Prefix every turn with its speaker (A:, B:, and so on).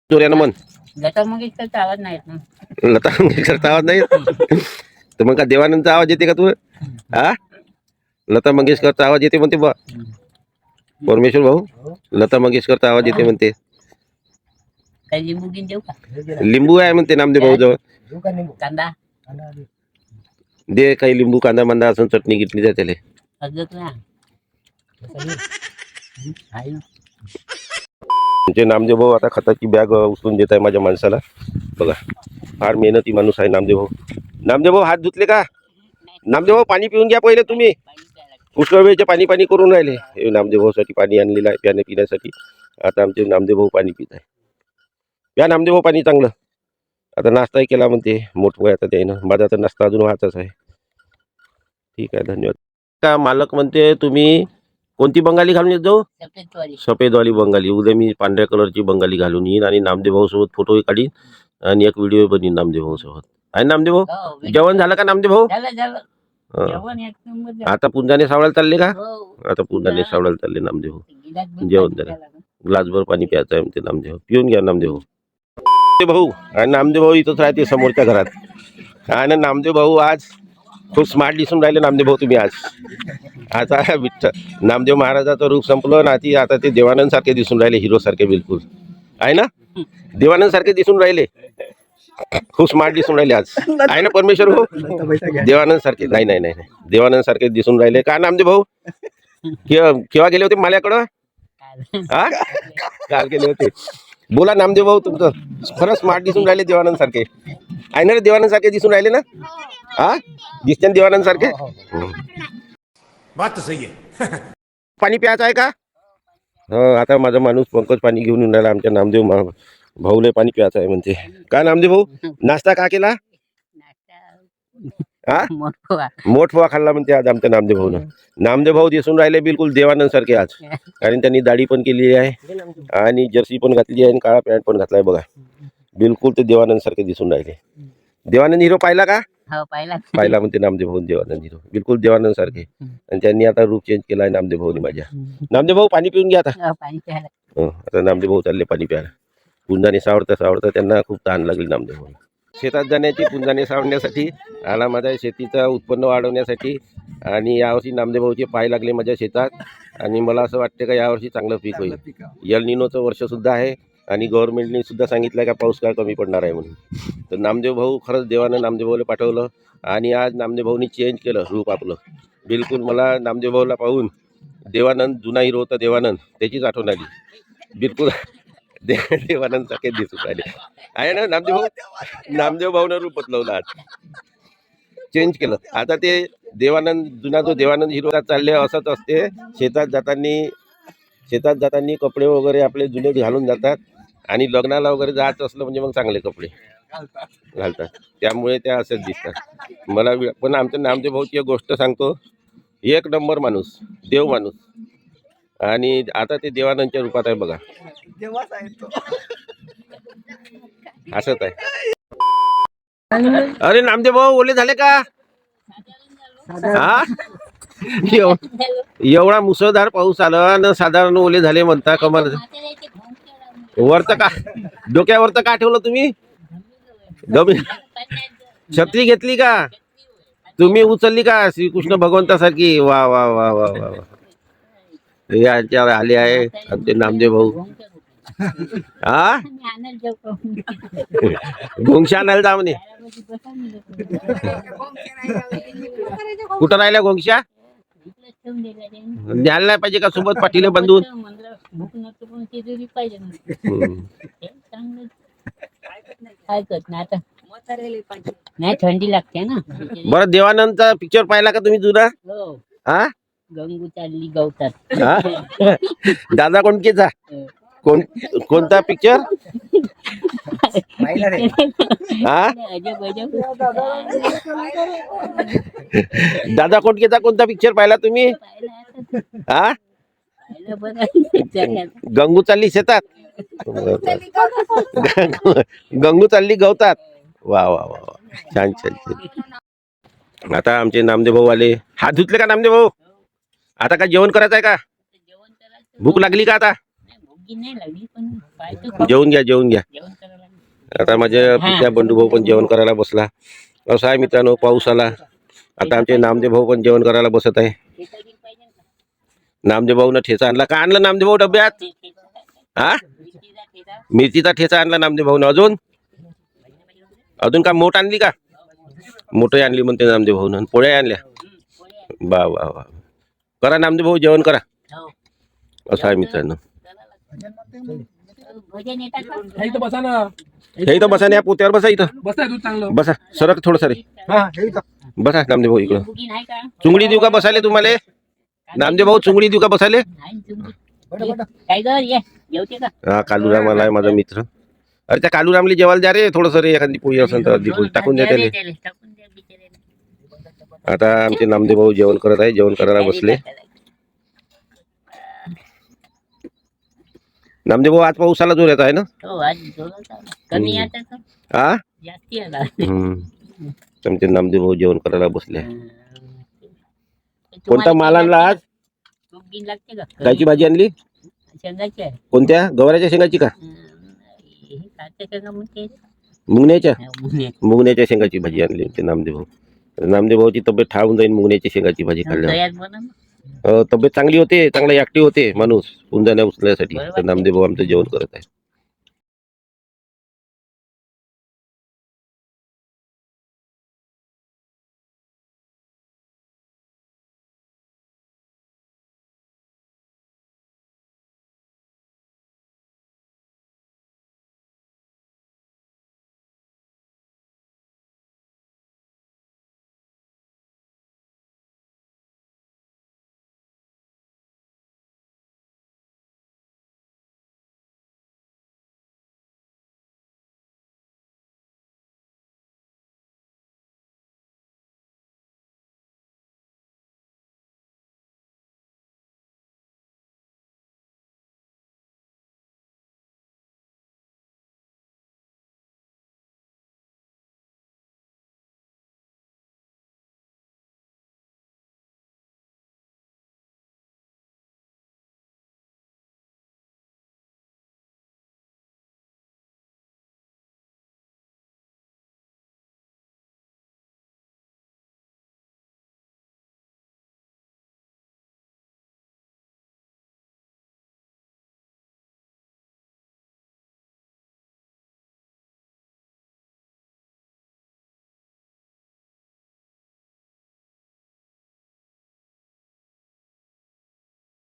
A: जोऱ्यानं म्हण.
B: लता मंगेशकरचा आवाज नाही येत ना.
A: लता मंगेशकरचा आवाज नाही येत? तर मग का देवानंदचा आवाज येते का तुला? हा, लता मंगेशकरचा आवाज येते म्हणते बा परमेश्वर भाऊ. लता मंगेशकरचा आवाज येते म्हणते.
B: काही लिंबू गिन देऊ का?
A: लिंबू आहे म्हणते नामदेव भाऊ जवळ.
B: कांदा
A: दे काही लिंबू कांदा मांदा असं चटणी गिटणी द्या त्याला.
B: अजून ना आहे ना.
A: म्हणजे नामदेव भाऊ आता खताची बॅग उचलून देत आहे माझ्या माणसाला. बघा फार मेहनती माणूस आहे नामदेव भाऊ. नामदेव भाऊ हात धुतले का? नामदेव भाऊ पाणी पिऊन घ्या पहिले तुम्ही. पुष्कळ वेळचे पाणी पाणी करून राहिले. हे नामदेव भाऊसाठी पाणी आणलेलं आहे पिण्यासाठी. आता आमचे नामदेव भाऊ पाणी पित आहे. या नामदेव भाऊ पाणी चांगलं. आता नाश्ताही केला म्हणते मोठं आता त्यानं. माझा तर नाश्ता अजून व्हायचाच आहे. ठीक आहे धन्यवाद. का मालक म्हणते तुम्ही कोणती बंगाली घालून येत जाऊ? सफेदवाली बंगाली. उद्या मी पांढऱ्या कलरची बंगाली घालून येईन आणि नामदेव भाऊ सोबत फोटोही काढीन आणि एक व्हिडिओ बनवीन नामदेव भाऊ सोबत. आहे नामदेव भाऊ? जेवण झालं का नामदेव भाऊ? आता पुंजाने सावळायला चालले का? आता पुंजाने सावळायला चालले नामदेव भाऊ. जेवण झालं. ग्लासभर पाणी प्यायचं आहे म्हणते नामदेव. पिऊन घ्या नामदेव भाऊ. आणि नामदेव भाऊ इथंच राहते समोरच्या घरात. आणि नामदेव भाऊ आज खूप स्मार्ट दिसून राहिले नामदेव भाऊ तुम्ही आज. आता नामदेव महाराजाचं रूप संपलं ना. आता ते देवानंद सारखे दिसून राहिले. हिरो सारखे बिलकुल आहे ना. देवानंद सारखे दिसून राहिले. खूप स्मार्ट दिसून राहिले आज. आहे ना परमेश्वर भाऊ? देवानंद सारखे. नाही नाही नाही देवानंद सारखे दिसून राहिले का नामदेव भाऊ? केव्हा गेले होते माझ्याकडं? हा काल गेले होते. बोला नामदेव भाऊ तुमचं खरंच स्मार्ट दिसून राहिले देवानंद सारखे. आहे ना रे देवानंद सारखे दिसून राहिले ना? हा दिसते ना देवानंद सारखे.
C: बात तो सही है.
A: पाणी प्यायचं आहे का? आता माझा माणूस पंकज पाणी घेऊन येऊन राहिला. आमच्या नामदेव भाऊले पाणी प्यायचं आहे म्हणते. का नामदेव भाऊ नाश्ता का केला? हा मोठ पोहा खाल्ला म्हणते आज आमच्या नामदेव भाऊनं. नामदेव भाऊ दिसून राहिले बिलकुल देवानंद सारखे आज. कारण त्यांनी दाढी पण केली आहे आणि जर्सी पण घातली आहे आणि काळा पॅन्ट पण घातलाय. बघा बिलकुल ते देवानंद सारखे दिसून राहिले. देवानंद हिरो पाहिला का? पाहिला म्हणते नामदेव भाऊ देवानंद हिरो बिलकुल देवानंद सारखे. आणि त्यांनी आता रूप चेंज केला आहे नामदेव भाऊनी माझ्या. नामदेव भाऊ पाणी पिऊन घ्या आता. आता नामदेव भाऊ चालले पाणी प्यायला. पुंजाने सावडता त्यांना खूप तहान लागली नामदेव भाऊ. शेतात जाण्याची पुंजाने सावडण्यासाठी आला माझ्या शेतीचं उत्पन्न वाढवण्यासाठी. आणि यावर्षी नामदेव भाऊचे पाय लागले माझ्या शेतात. आणि मला असं वाटतं का यावर्षी चांगलं पीक होईल. एल निनोचं वर्षसुद्धा आहे आणि गव्हर्नमेंटने सुद्धा सांगितलं का पाऊस काळ कमी पडणार आहे म्हणून. तर नामदेव भाऊ खरंच देवानं नामदेव भाऊला पाठवलं. आणि आज नामदेव भाऊनी चेंज केलं रूप आपलं बिलकुल. मला नामदेव भाऊला पाहून देवानंद जुना हिरो होता देवानंद त्याचीच आठवण आली बिलकुल. देवानंद सारखे दिसून राहिले आहे ना नामदेव भाऊ. नामदेव भाऊनं रूप बदलवलं आज चेंज केलं. आता ते देवानंद जुना जो देवानंद हिरो चालले असंच असते. शेतात जाताना कपडे वगैरे आपले जुने घालून जातात आणि लग्नाला वगैरे जायचं असलं म्हणजे मग चांगले कपडे घालतात. त्यामुळे त्या असंच दिसतात मला. पण आमच्या नामदेव भाऊची एक गोष्ट सांगतो. एक नंबर माणूस देव माणूस. आणि आता ते देवानंदच्या रूपात आहे बघा. असंच आहे. अरे नामदेव भाऊ ओले झाले का? हा एवढा मुसळधार पाऊस आला ना साधारण ओले झाले म्हणता कमाल. वरत का डोक्यावरत का ठेवलं तुम्ही? छत्री घेतली का तुम्ही? उचलली का श्रीकृष्ण भगवंतासारखी? वा वा वा वा वा. याच्यावर आले आहे आमचे नामदेव भाऊ. हा घोंगशा आणायला जा म्हणे. कुठं राहिल्या घोंगशा? द्यायला नाही पाहिजे का सोबत पाठीले बांधून?
B: नाही थंडी लागते ना.
A: बरं देवानंदचा पिक्चर पाहिला का तुम्ही जुना? हा
B: गंगू चालली गवतात.
A: दादा कोणकेचा कोणता पिक्चर? हा दादा कोणकेचा कोणता पिक्चर पाहिला तुम्ही? हा गंगू चालली शेतात. गंगू चालली गवतात. वा वा वा वा छान छान छान. आता आमचे नामदेव भाऊ आले. हात धुतले का नामदेव भाऊ? आता काय जेवण करायचं आहे का? भूक लागली का आता?
B: गिन नाही लागली पण पाहतो खाऊ.
A: जेवून घ्या जेवून घ्या.
B: जेवण करायला लागलं.
A: आता माझ्या त्या बंडू भाऊ पण जेवण करायला बसला. असं आहे मित्रांनो, पाऊस आला. आता आमचे नामदेव भाऊ पण जेवण करायला बसत आहे.
B: ठेचा गिन पाहिजे ना?
A: नामदेव भाऊनं ठेचा आणला. का आणलं नामदेव भाऊ डब्यात? हा,
B: मिरचीचा ठेचा.
A: मिरचीचा ठेचा आणला नामदेव भाऊनं. अजून का मोठ आणली का? मोठं आणली म्हणते नामदेव भाऊनं. पोळ्या आणल्या.
B: पोळ्या.
A: बा वा वा. करा नामदेव भाऊ जेवण करा.
B: हो.
A: असं आहे मित्रांनो.
B: भजन येतात का?
D: हे इथं बसा ना.
A: हे इथं बसा ना, या पोत्यावर बसा इथं.
D: बसा तू चांगलं.
A: बसा सरक थोडं सरे.
D: हा हे इथं.
A: बसा नामदेव भाऊ इकडं.
B: चुंगी नाही का?
A: चुंगडी देऊ का बसाले तुम्हाला? नामदेव भाऊ चुंगडी देऊ का बसाले?
B: नाही चुंगी.
D: बटा बटा.
B: काय ग ये जेवते का?
A: हा, कालूराम आलाय माझा मित्र. अरे त्या कालूरामला जेवायला द्या रे थोडंसं रे. एखादी पोळी असेल तर अर्धी पोळी टाकून द्या त्याला.
B: टाकून द्या बिचाऱ्याला.
A: आता आमचे नामदेव भाऊ जेवण करत आहे. जेवण करायला बसले. नामदेव भाऊ आज पाऊस आला जोरात आहे ना?
B: हो आज जोरात आला. कमी आता तर
A: हा,
B: जास्ती आला.
A: आमचे नामदेव भाऊ जेवण करायला बसले.
B: तुम्हाला
A: कोणता माल आणला आज?
B: तूप गिन लागते का?
A: कायची भाजी आणली?
B: शेंगाची आहे.
A: कोणत्या? गवाराच्या शेंगाची का?
B: हे काच्या शेंगा म्हणते.
A: मुंगण्याच्या?
B: मुंगण्या.
A: मुंगण्याच्या शेंगाची भाजी आणली आमचे नामदेव भाऊ. नामदेव भाऊची तब्येत ठाऊन जाईल मुंगण्याची शेंगाची भाजी खाल्ल्यावर.
B: दह्यात बनव ना.
A: तब्येत चांगली होते, चांगला ऍक्टिव्ह होते माणूस उंजाण्या उचलण्यासाठी. तर नामदेव भाऊ आमचं जेवण करत आहे.